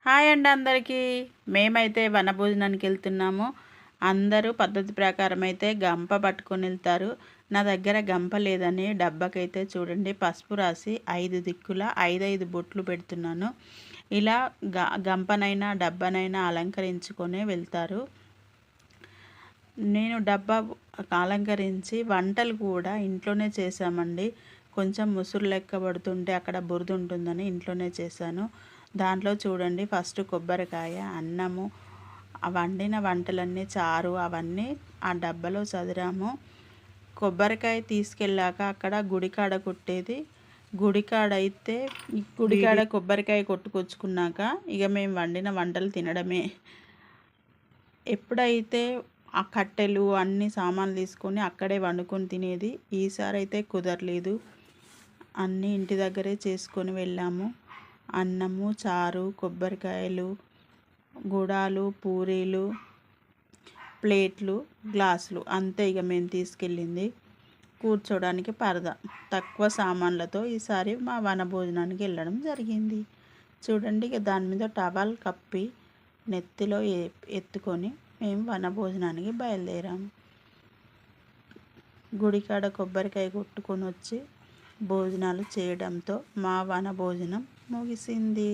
Hi అండి అందరికీ. మేమైతే వనభోజనానికి వెళ్తున్నాము. అందరూ పద్ధతి ప్రకారం అయితే గంప పట్టుకొని వెళ్తారు. నా దగ్గర గంప లేదని డబ్బాకైతే చూడండి పసుపు రాసి 5 దిక్కుల 5 బొట్లు పెడుతున్నాను. ఇలా గంపనైనా డబ్బానైనా అలంకరించుకొని వెళ్తారు. నేను డబ్బా అలంకరించి వంటలు కూడా ఇంట్లోనే చేశామండి. కొంచెం ముసురు లెక్క పడుతుంటే అక్కడ బురద ఉంటుందని ఇంట్లోనే చేశాను. దాంట్లో చూడండి ఫస్ట్ కొబ్బరికాయ, అన్నము, వండిన వంటలన్నీ, చారు అవన్నీ ఆ డబ్బాలో చదిరాము. కొబ్బరికాయ తీసుకెళ్ళాక అక్కడ గుడికాడ కొట్టేది. గుడికాడ కొబ్బరికాయ కొట్టుకొచ్చుకున్నాక ఇక మేము వండిన వంటలు తినడమే. ఎప్పుడైతే ఆ కట్టెలు అన్ని సామాన్లు తీసుకొని అక్కడే వండుకొని తినేది. ఈసారి అయితే కుదరలేదు. అన్నీ ఇంటి దగ్గరే చేసుకొని వెళ్ళాము. అన్నము, చారు, కొబ్బరికాయలు, గుడాలు, పూరీలు, ప్లేట్లు, గ్లాసులు అంతే ఇక మేము తీసుకెళ్ళింది. కూర్చోడానికి పరదా, తక్కువ సామాన్లతో ఈసారి మా వనభోజనానికి వెళ్ళడం జరిగింది. చూడండి ఇక దాని మీద టవల్ కప్పి నెత్తిలో ఎత్తుకొని మేము వనభోజనానికి బయలుదేరాము. గుడికాడ కొబ్బరికాయ కొట్టుకొని వచ్చి భోజనాలు చేయడంతో మా వనభోజనం ముగిసింది.